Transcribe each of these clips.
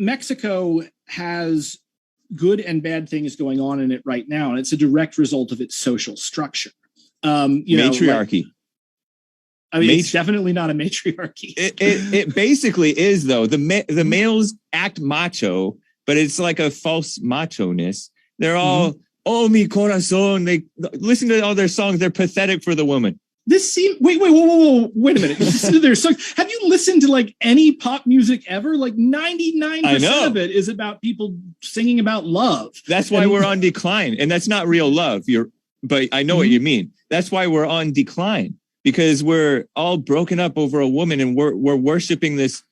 Mexico has good and bad things going on in it right now, and it's a direct result of its social structure. Matriarchy. It's definitely not a matriarchy. It basically is, though. The males act macho, but it's like a false macho-ness. They're all, oh, mi corazón. They listen to all their songs. They're pathetic for the woman. This seems wait a minute. Listen to their songs. Have you listened to like any pop music ever? Like 99% of it is about people singing about love. That's why we're on decline, and that's not real love. But I know what you mean. That's why we're on decline, because we're all broken up over a woman, and we're worshiping this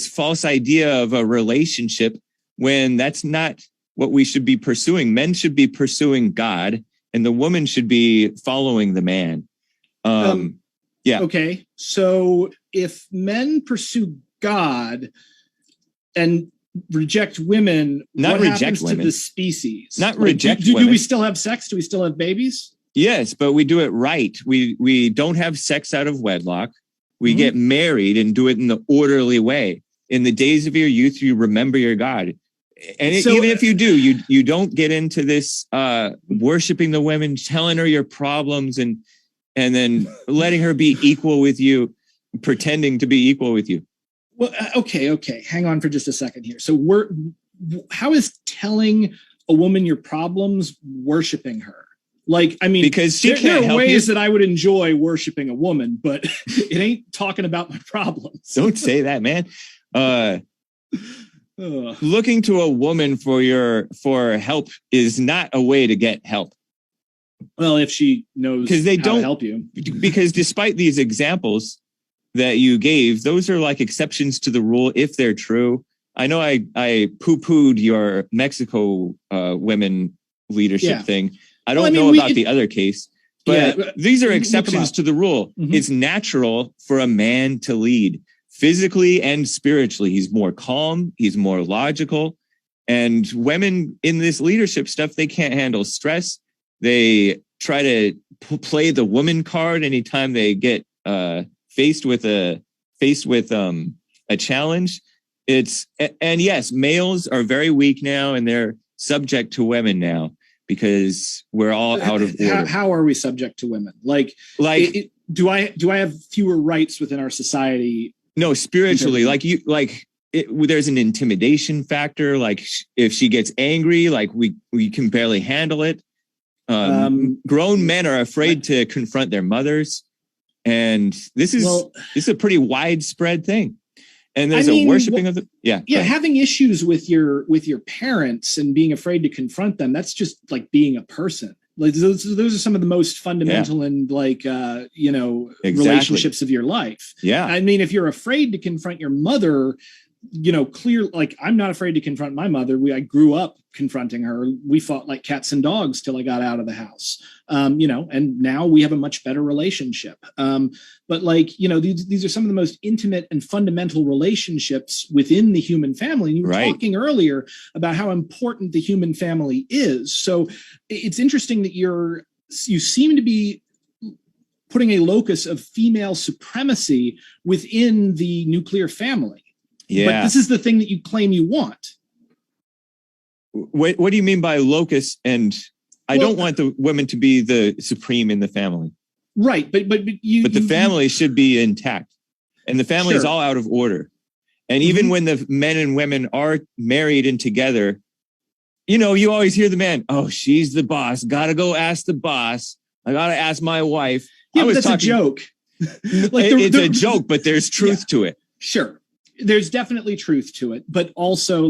false idea of a relationship when that's not what we should be pursuing. Men should be pursuing God, and the woman should be following the man. Okay. So if men pursue God and reject women, what happens to the species? Not reject women. Do we still have sex? Do we still have babies? Yes, but we do it right. We don't have sex out of wedlock. We get married and do it in the orderly way. In the days of your youth, you remember your God. And even if you do, you don't get into this worshiping the women, telling her your problems, and then letting her be equal with you, pretending to be equal with you. Well, okay. Hang on for just a second here. So how is telling a woman your problems worshiping her? Like, I mean, because there are ways that I would enjoy worshiping a woman, but it ain't talking about my problems. Don't say that, man. Looking to a woman for help is not a way to get help. Well, if she knows how to help you. Because despite these examples that you gave, those are like exceptions to the rule if they're true. I know I poo-pooed your Mexico women leadership thing. I don't know about the other case, but these are exceptions to the rule. It's natural for a man to lead physically and spiritually. He's more calm. He's more logical. And women in this leadership stuff, they can't handle stress. They try to play the woman card anytime they get faced with a challenge. And yes, males are very weak now, and they're subject to women now because we're all out of order. How are we subject to women? Do I have fewer rights within our society? No, spiritually, there's an intimidation factor. Like if she gets angry, like we can barely handle it. Grown men are afraid to confront their mothers, and this is a pretty widespread thing. And there's a worshiping of the having issues with your parents and being afraid to confront them. That's just like being a person. Like those are some of the most fundamental and relationships of your life. Yeah, I mean, if you're afraid to confront your mother, I'm not afraid to confront my mother. I grew up confronting her. We fought like cats and dogs till I got out of the house. And now we have a much better relationship. But these are some of the most intimate and fundamental relationships within the human family. And you were talking earlier about how important the human family is. So it's interesting that you seem to be putting a locus of female supremacy within the nuclear family. Yeah. But this is the thing that you claim you want. What do you mean by locus? And I don't want the women to be the supreme in the family. Right. But the family should be intact. And the family is all out of order. And even when the men and women are married and together, you always hear the man, oh, she's the boss. Gotta go ask the boss. I gotta ask my wife. Yeah, but that's a joke. It's a joke, but there's truth to it. Sure. There's definitely truth to it, but also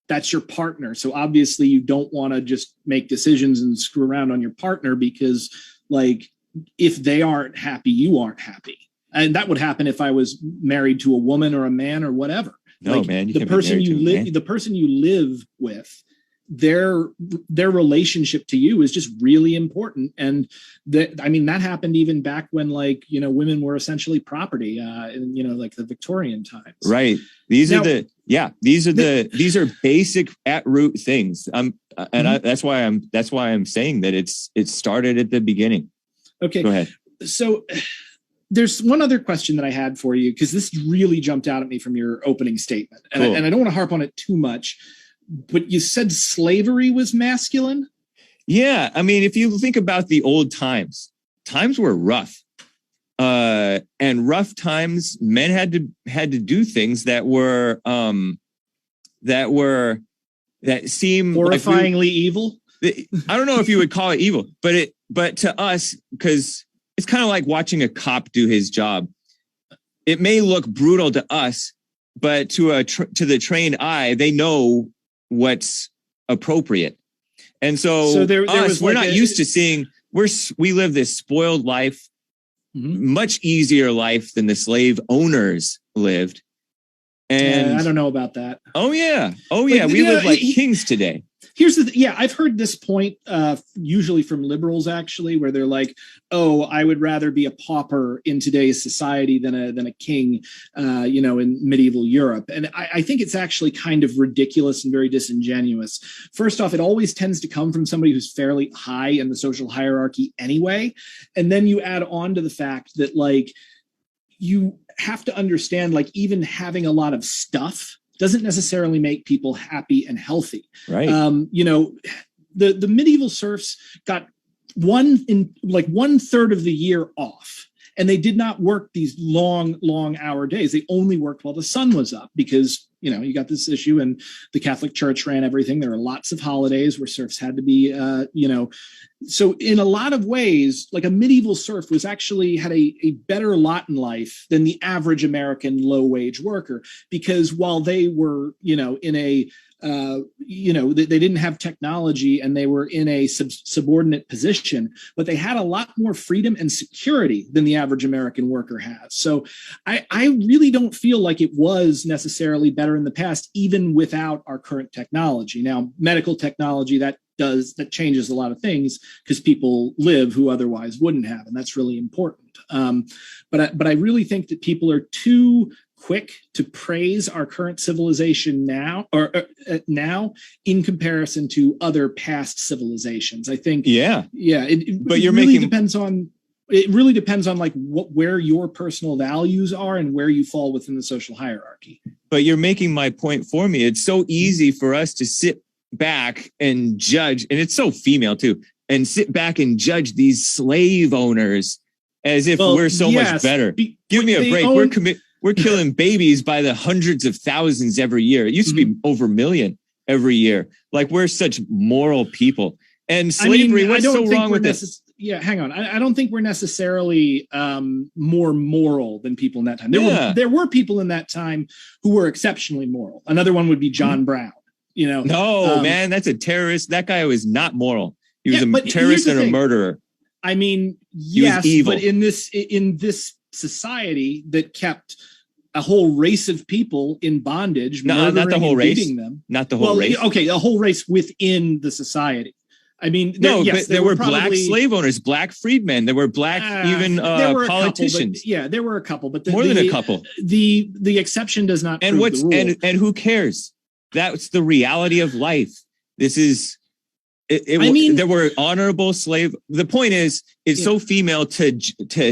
that's your partner. So obviously you don't want to just make decisions and screw around on your partner because if they aren't happy, you aren't happy. And that would happen if I was married to a woman or a man or whatever. No, man, the person you live with, their relationship to you is just really important. And that happened even back when women were essentially property in the Victorian times. Right. These are basic at root things. That's why I'm saying that it started at the beginning. Okay. Go ahead. So there's one other question that I had for you, because this really jumped out at me from your opening statement. And, Cool. and I don't want to harp on it too much, but you said slavery was masculine. Yeah. I mean, if you think about the old times were rough. And rough times, men had to do things that seem horrifyingly evil. I don't know if you would call it evil, but to us, because it's kind of like watching a cop do his job. It may look brutal to us, but to the trained eye, they know what's appropriate. And so we're not used to seeing. We live this spoiled life, much easier life than the slave owners lived. And I don't know about that. Oh yeah. We live like kings today. Here's I've heard this point, usually from liberals, actually, where they're like, "Oh, I would rather be a pauper in today's society than a king, in medieval Europe." And I think it's actually kind of ridiculous and very disingenuous. First off, it always tends to come from somebody who's fairly high in the social hierarchy anyway, and then you add on to the fact that you have to understand, even having a lot of stuff doesn't necessarily make people happy and healthy. Right. The medieval serfs got 1/3 of the year off, and they did not work these long hour days. They only worked while the sun was up, because you got this issue, and the Catholic Church ran everything. There were lots of holidays where serfs had to be, So in a lot of ways, a medieval serf was actually had a better lot in life than the average American low-wage worker, because while they were, in a they didn't have technology and they were in a subordinate position, but they had a lot more freedom and security than the average American worker has. So I really don't feel like it was necessarily better in the past, even without our current technology. Now, medical technology, that changes a lot of things, because people live who otherwise wouldn't have, and that's really important. But I really think that people are too quick to praise our current civilization now in comparison to other past civilizations. I think it really depends on where your personal values are and where you fall within the social hierarchy. But you're making my point for me. It's so easy for us to sit back and judge, and it's so female too, and sit back and judge these slave owners as if we're so much better. Give me a break. We're killing babies by the hundreds of thousands every year. It used to be over a million every year. We're such moral people. And slavery, what's so wrong with this? Yeah, hang on. I don't think we're necessarily more moral than people in that time. There were people in that time who were exceptionally moral. Another one would be John Brown. No, man, that's a terrorist. That guy was not moral. He was a terrorist and a murderer. I mean, yes, but in this society that kept a whole race of people in bondage, not the whole race, not the whole race. Okay, a whole race within the society. I mean, but there were black slave owners, black freedmen. There were black politicians. There were a couple, but more than a couple. The exception does not. And prove the rule. And who cares? That's the reality of life. This is. There were honorable slave. The point is, it's so female to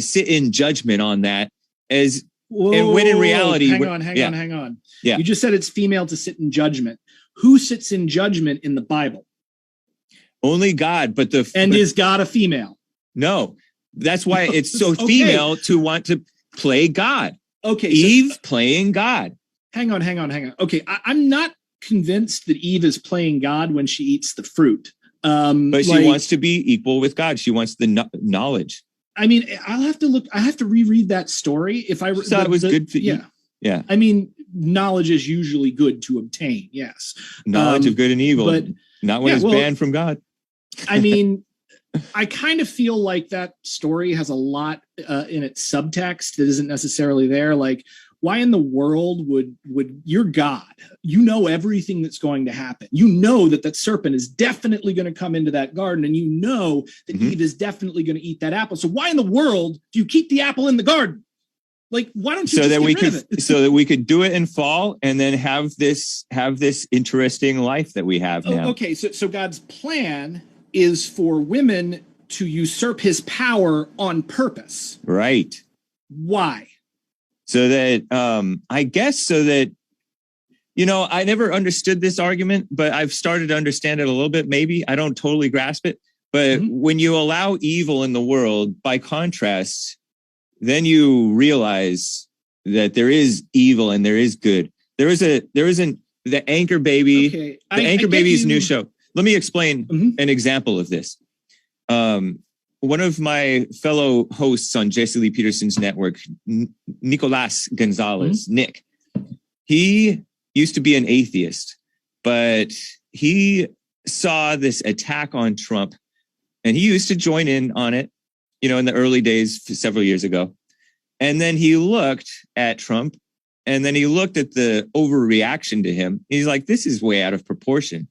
sit in judgment on that as. And when in reality, hang on. Yeah. You just said it's female to sit in judgment. Who sits in judgment in the Bible? Only God, is God a female? No, that's why it's so female to want to play God. Okay, Eve playing God. Hang on. Okay, I'm not convinced that Eve is playing God when she eats the fruit. But she wants to be equal with God. She wants the knowledge. I mean, I have to reread that story. If I thought it was good for you. Yeah. I mean, knowledge is usually good to obtain. Yes. Knowledge of good and evil, but not when it's banned from God. I mean, I kind of feel like that story has a lot in its subtext that isn't necessarily there. Why in the world would you're God? You know everything that's going to happen. You know that serpent is definitely going to come into that garden, and you know that Eve is definitely going to eat that apple. So why in the world do you keep the apple in the garden? Why don't you so that we could do it and fall, and then have this interesting life that we have now? Okay, so God's plan is for women to usurp his power on purpose. Right. Why? So that, I guess so that, I never understood this argument, but I've started to understand it a little bit. Maybe I don't totally grasp it. But when you allow evil in the world, by contrast, then you realize that there is evil and there is good. There isn't the Anchor Baby. Okay. The Anchor Baby's new show. Let me explain an example of this. One of my fellow hosts on Jesse Lee Peterson's network, Nicolas Gonzalez, Nick, he used to be an atheist, but he saw this attack on Trump and he used to join in on it, in the early days several years ago. And then he looked at Trump and then he looked at the overreaction to him. He's like, this is way out of proportion.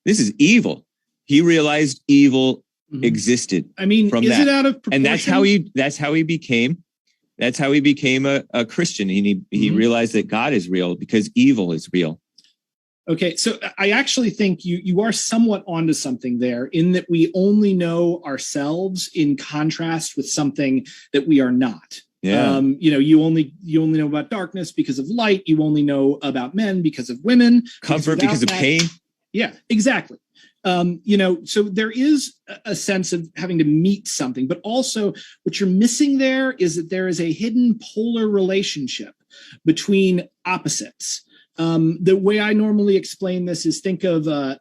This is evil. He realized evil existed. I mean, from is that. It out of proportion? And that's how he became a Christian. He realized that God is real because evil is real. Okay, so I actually think you are somewhat onto something there in that we only know ourselves in contrast with something that we are not. Yeah. You only know about darkness because of light. You only know about men because of women. Comfort because of pain. Yeah, exactly. So there is a sense of having to meet something, but also what you're missing there is that there is a hidden polar relationship between opposites. The way I normally explain this is think of a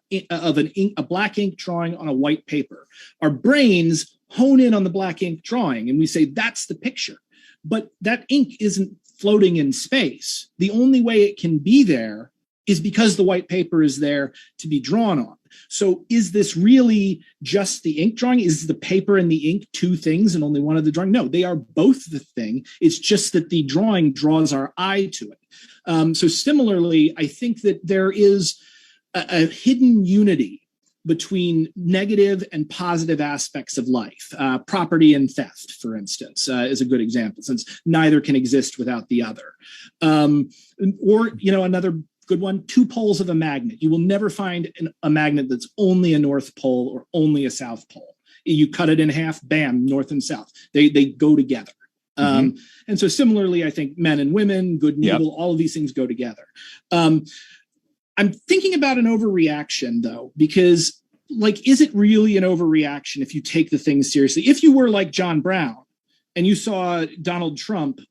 black ink drawing on a white paper. Our brains hone in on the black ink drawing and we say that's the picture, but that ink isn't floating in space. The only way it can be there is because the white paper is there to be drawn on. So is this really just the ink drawing? Is the paper and the ink two things and only one of the drawing? No, they are both the thing. It's just that the drawing draws our eye to it. So similarly, I think that there is a hidden unity between negative and positive aspects of life. Property and theft, for instance, is a good example, since neither can exist without the other. Another good one, two poles of a magnet. You will never find a magnet that's only a North Pole or only a South Pole. You cut it in half, bam, North and South. They go together. And so similarly, I think men and women, good and evil, all of these things go together. I'm thinking about an overreaction, though, because, is it really an overreaction if you take the thing seriously? If you were like John Brown and you saw Donald Trump,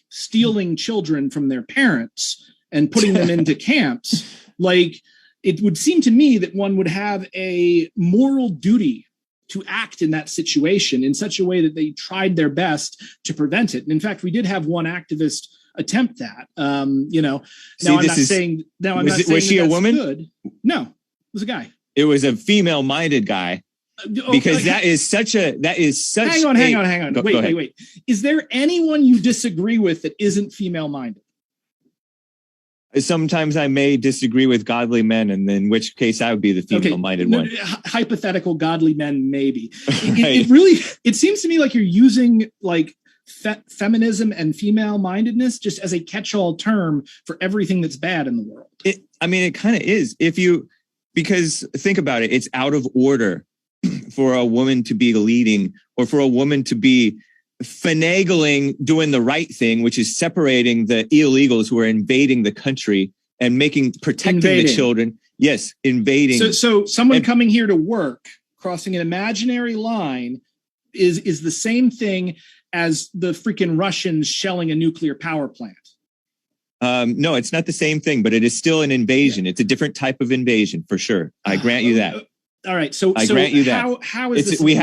stealing children from their parents and putting them into camps, it would seem to me that one would have a moral duty to act in that situation in such a way that they tried their best to prevent it. And in fact, we did have one activist attempt that. I'm not saying was she a woman? Good. No, it was a guy. It was a female-minded guy. Because that is such. Hang on. Wait. Is there anyone you disagree with that isn't female-minded? Sometimes I may disagree with godly men, and in which case I would be the female-minded one. Hypothetical godly men, maybe. Right. It seems to me like you're using feminism and female-mindedness just as a catch-all term for everything that's bad in the world. It kind of is. Because think about it, it's out of order for a woman to be leading or for a woman to be finagling doing the right thing, which is separating the illegals who are invading the country and protecting the children. Yes, invading. So someone coming here to work, crossing an imaginary line is the same thing as the freaking Russians shelling a nuclear power plant. No, it's not the same thing, but it is still an invasion. Yeah. It's a different type of invasion for sure. I grant you that. All right. So I grant you that. How is this? We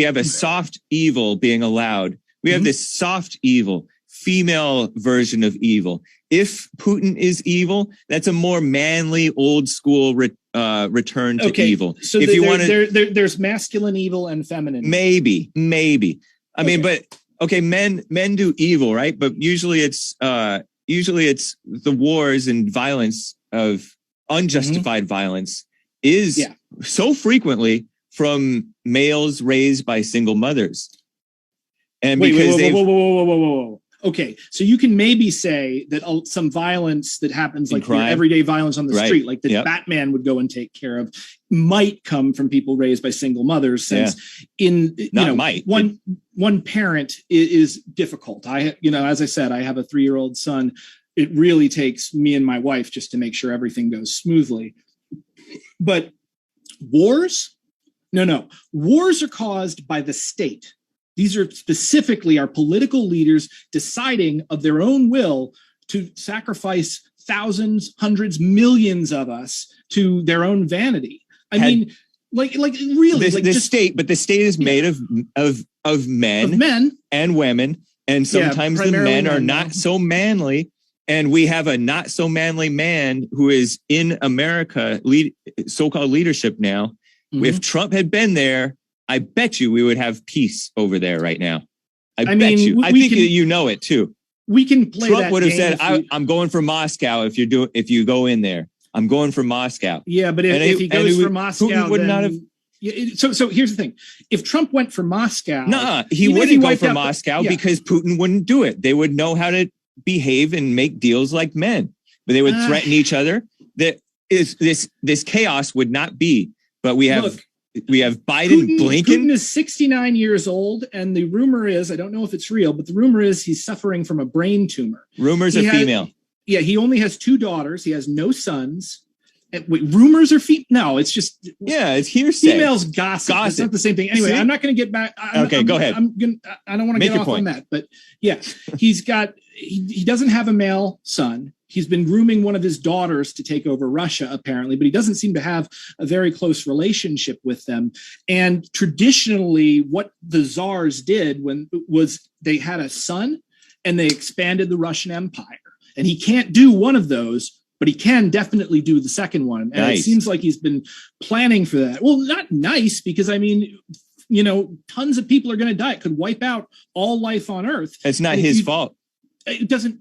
have a soft evil being allowed. We have this soft evil, female version of evil. If Putin is evil, that's a more manly, old school return to evil. So if you want to, there's masculine evil and feminine. Maybe. I mean, but men do evil, right? But usually it's the wars and violence of unjustified violence is so frequently from males raised by single mothers. And whoa. Okay, so you can maybe say that some violence that happens, like your everyday violence on the street, like that Batman would go and take care of, might come from people raised by single mothers. Since one parent is difficult. As I said, I have a 3-year-old son. It really takes me and my wife just to make sure everything goes smoothly. But wars? No. Wars are caused by the state. These are specifically our political leaders deciding of their own will to sacrifice thousands, hundreds, millions of us to their own vanity. I mean, really, the state, but the state is made of men and women, and sometimes the men are not so manly. And we have a not so manly man who is in America, so-called leadership now. Mm-hmm. If Trump had been there, I bet you we would have peace over there right now. I bet you. I think you know it too. We can play. Trump would have said, "I'm going for Moscow." If you go in there, I'm going for Moscow. Yeah, but if he goes for Moscow, Putin would not have. So here's the thing: if Trump went for Moscow, he wouldn't go for Moscow because Putin wouldn't do it. They would know how to behave and make deals like men, but they would threaten each other. This chaos would not be. But we have Biden, Blinken. Putin is 69 years old, and the rumor is, I don't know if it's real, but the rumor is he's suffering from a brain tumor. Rumors are female. Yeah, he only has 2 daughters. He has no sons. Wait, rumors are female? No, it's just it's hearsay. Females gossip. It's not the same thing. Anyway, I'm not going to get back. Go ahead. I don't want to get off on that, but yeah, he doesn't have a male son. He's been grooming one of his daughters to take over Russia, apparently, but he doesn't seem to have a very close relationship with them. And traditionally, what the czars did was they had a son and they expanded the Russian Empire. And he can't do one of those, but he can definitely do the second one. And It seems like he's been planning for that. Well, not nice, because tons of people are going to die. It could wipe out all life on Earth. It's not his fault. It doesn't.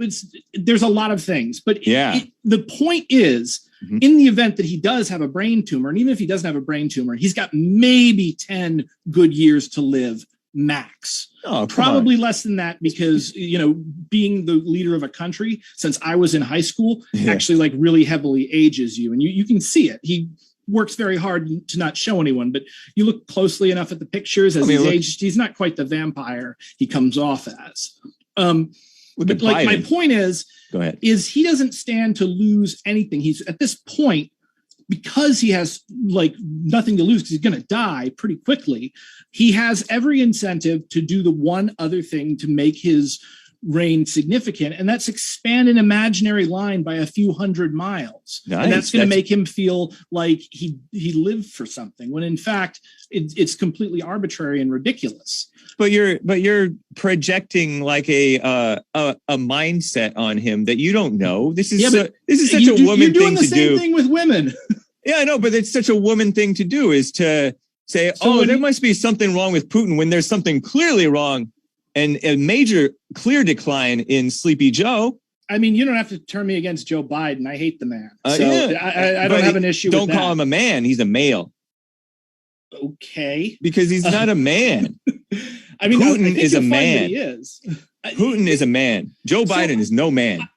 There's a lot of things, but the point is, in the event that he does have a brain tumor, and even if he doesn't have a brain tumor, he's got maybe 10 good years to live max. Probably less than that, because being the leader of a country since I was in high school actually really heavily ages you, and you can see it. He works very hard to not show anyone, but you look closely enough at the pictures as he's aged. He's not quite the vampire he comes off as. But my point is, go ahead, is he doesn't stand to lose anything. He's at this point, because he has nothing to lose because he's going to die pretty quickly. He has every incentive to do the one other thing to make his reign significant, and that's expand an imaginary line by a few hundred miles. Nice. And that's going to make him feel like he lived for something, when in fact it's completely arbitrary and ridiculous. But you're projecting a mindset on him that you don't know. This is such a woman thing to do. You're doing the same thing with women. Yeah, I know, but it's such a woman thing to do, is to say, there must be something wrong with Putin when there's something clearly wrong, and a major clear decline in Sleepy Joe. I mean, you don't have to turn me against Joe Biden. I hate the man. I don't have an issue with that. Don't call him a man. He's a male. Okay. Because he's not a man. I mean, Putin is a man. He is. Putin is a man. Joe Biden is no man.